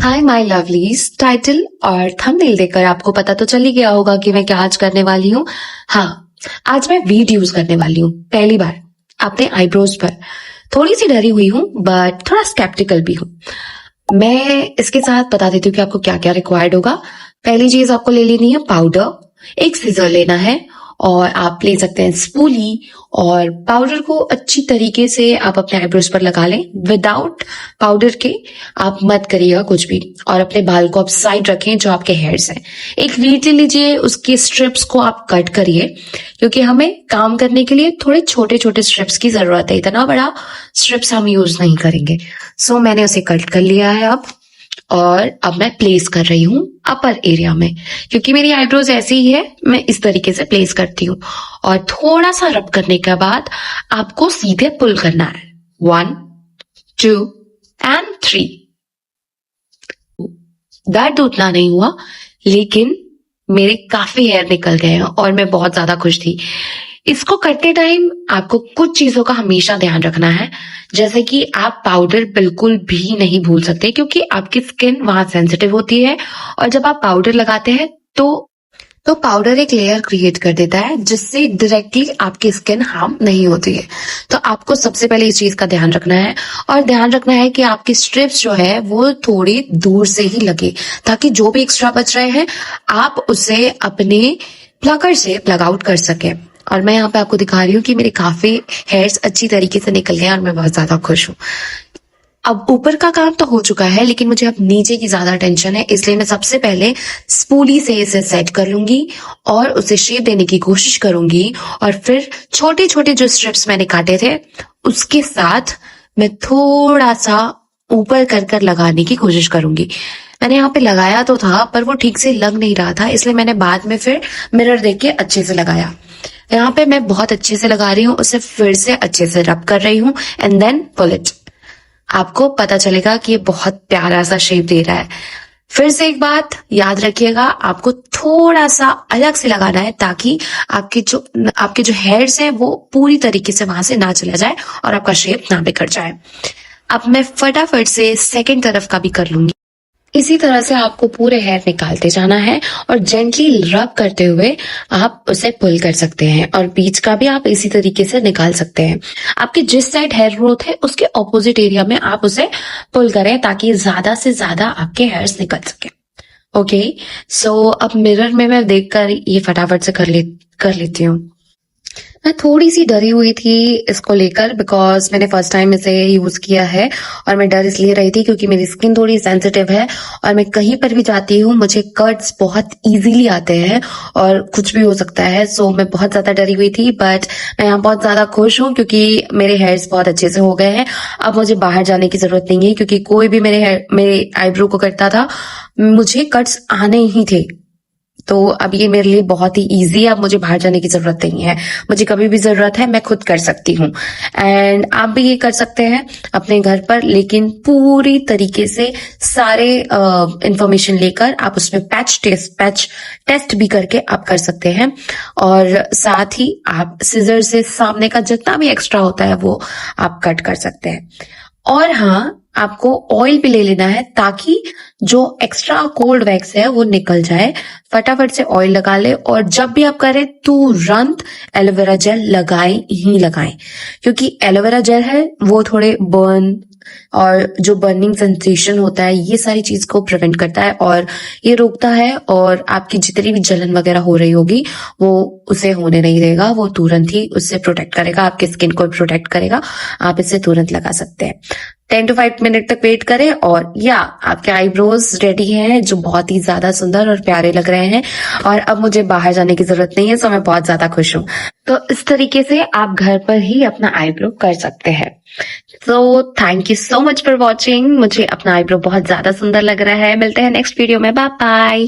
Hi my lovelies. Title और thumbnail देखकर आपको पता तो चल ही गया होगा कि मैं क्या आज करने वाली हूँ। हाँ, आज मैं वीड यूज करने वाली हूँ पहली बार अपने आईब्रोज पर। थोड़ी सी डरी हुई हूँ बट थोड़ा स्केप्टिकल भी हूँ। मैं इसके साथ बता देती हूँ कि आपको क्या क्या रिक्वायर्ड होगा। पहली चीज आपको ले लेनी है पाउडर, एक सीजर लेना है और आप ले सकते हैं स्पूली। और पाउडर को अच्छी तरीके से आप अपने आईब्रोज पर लगा लें। विदाउट पाउडर के आप मत करिएगा कुछ भी। और अपने बाल को आप साइड रखें जो आपके हेयर्स हैं। एक रीड ले लीजिए, उसकी स्ट्रिप्स को आप कट करिए क्योंकि हमें काम करने के लिए थोड़े छोटे छोटे स्ट्रिप्स की जरूरत है, इतना बड़ा स्ट्रिप्स हम यूज नहीं करेंगे। सो मैंने उसे कट कर लिया है और अब मैं प्लेस कर रही हूँ अपर एरिया में, क्योंकि मेरी आईब्रोज ऐसी ही है। मैं इस तरीके से प्लेस करती हूँ और थोड़ा सा रब करने के बाद आपको सीधे पुल करना है। 1 2 and 3। दर्द उतना नहीं हुआ लेकिन मेरे काफी हेयर निकल गए हैं और मैं बहुत ज्यादा खुश थी। इसको करते टाइम आपको कुछ चीजों का हमेशा ध्यान रखना है, जैसे कि आप पाउडर बिल्कुल भी नहीं भूल सकते क्योंकि आपकी स्किन वहां सेंसिटिव होती है और जब आप पाउडर लगाते हैं तो पाउडर एक लेयर क्रिएट कर देता है जिससे डायरेक्टली आपकी स्किन हार्म नहीं होती है। तो आपको सबसे पहले इस चीज का ध्यान रखना है और ध्यान रखना है कि आपकी स्ट्रिप्स जो है वो थोड़ी दूर से ही लगे ताकि जो भी एक्स्ट्रा बच रहे हैं आप उसे अपने प्लगर से प्लग आउट कर सके। और मैं यहाँ पे आपको दिखा रही हूँ कि मेरे काफी हेयर्स अच्छी तरीके से निकल गए और मैं बहुत ज्यादा खुश हूँ। अब ऊपर का काम तो हो चुका है लेकिन मुझे अब नीचे की ज्यादा टेंशन है, इसलिए मैं सबसे पहले स्पूली से इसे सेट कर लूंगी और उसे शेप देने की कोशिश करूंगी। और फिर छोटे छोटे जो स्ट्रिप्स मैंने काटे थे उसके साथ मैं थोड़ा सा ऊपर कर लगाने की कोशिश करूंगी। मैंने यहाँ पे लगाया तो था पर वो ठीक से लग नहीं रहा था, इसलिए मैंने बाद में फिर मिरर देख के अच्छे से लगाया। यहाँ पे मैं बहुत अच्छे से लगा रही हूँ, उसे फिर से अच्छे से रब कर रही हूँ एंड देन पुल इट। आपको पता चलेगा कि ये बहुत प्यारा सा शेप दे रहा है। फिर से एक बात याद रखिएगा, आपको थोड़ा सा अलग से लगाना है ताकि आपके जो हेयर्स है वो पूरी तरीके से वहां से ना चला जाए और आपका शेप ना बिगड़ जाए। अब मैं फटाफट से सेकंड तरफ का भी कर लूंगी। इसी तरह से आपको पूरे हेयर निकालते जाना है और जेंटली रब करते हुए आप उसे पुल कर सकते हैं और बीच का भी आप इसी तरीके से निकाल सकते हैं। आपके जिस साइड हेयर ग्रोथ है उसके ऑपोजिट एरिया में आप उसे पुल करें ताकि ज्यादा से ज्यादा आपके हेयर्स निकल सके। ओके, सो अब मिरर में मैं देखकर ये फटाफट से कर लेती हूँ। मैं थोड़ी सी डरी हुई थी इसको लेकर बिकॉज मैंने फर्स्ट टाइम इसे यूज किया है और मैं डर इसलिए रही थी क्योंकि मेरी स्किन थोड़ी सेंसिटिव है और मैं कहीं पर भी जाती हूँ मुझे कट्स बहुत इजीली आते हैं और कुछ भी हो सकता है। सो मैं बहुत ज्यादा डरी हुई थी बट मैं यहाँ बहुत ज्यादा खुश हूँ क्योंकि मेरे हेयर्स बहुत अच्छे से हो गए हैं। अब मुझे बाहर जाने की जरूरत नहीं है क्योंकि कोई भी मेरे आईब्रो को करता था मुझे कट्स आने ही थे। तो अब ये मेरे लिए बहुत ही इजी है, अब मुझे बाहर जाने की जरूरत नहीं है। मुझे कभी भी जरूरत है मैं खुद कर सकती हूँ एंड आप भी ये कर सकते हैं अपने घर पर, लेकिन पूरी तरीके से सारे इंफॉर्मेशन लेकर आप उसमें पैच टेस्ट भी करके आप कर सकते हैं। और साथ ही आप सिजर से सामने का जितना भी एक्स्ट्रा होता है वो आप कट कर सकते हैं। और हाँ, आपको ऑयल भी ले लेना है ताकि जो एक्स्ट्रा कोल्ड वैक्स है वो निकल जाए। फटाफट से ऑयल लगा ले और जब भी आप करें तुरंत एलोवेरा जेल लगाएं क्योंकि एलोवेरा जेल है वो थोड़े बर्न और जो बर्निंग सेंसेशन होता है ये सारी चीज को प्रिवेंट करता है और ये रोकता है और आपकी जितनी भी जलन वगैरह हो रही होगी वो उसे होने नहीं देगा, वो तुरंत ही उससे प्रोटेक्ट करेगा, आपकी स्किन को प्रोटेक्ट करेगा। आप इसे तुरंत लगा सकते हैं। 10 to 5 मिनट तक वेट करें और या आपके आईब्रोज रेडी हैं जो बहुत ही ज्यादा सुंदर और प्यारे लग रहे हैं। और अब मुझे बाहर जाने की जरूरत नहीं है, सो मैं बहुत ज्यादा खुश हूँ। तो इस तरीके से आप घर पर ही अपना आईब्रो कर सकते हैं। तो thank you so much for watching. मुझे अपना आईब्रो बहुत ज्यादा सुंदर लग रहा है। मिलते हैं नेक्स्ट वीडियो में। Bye bye.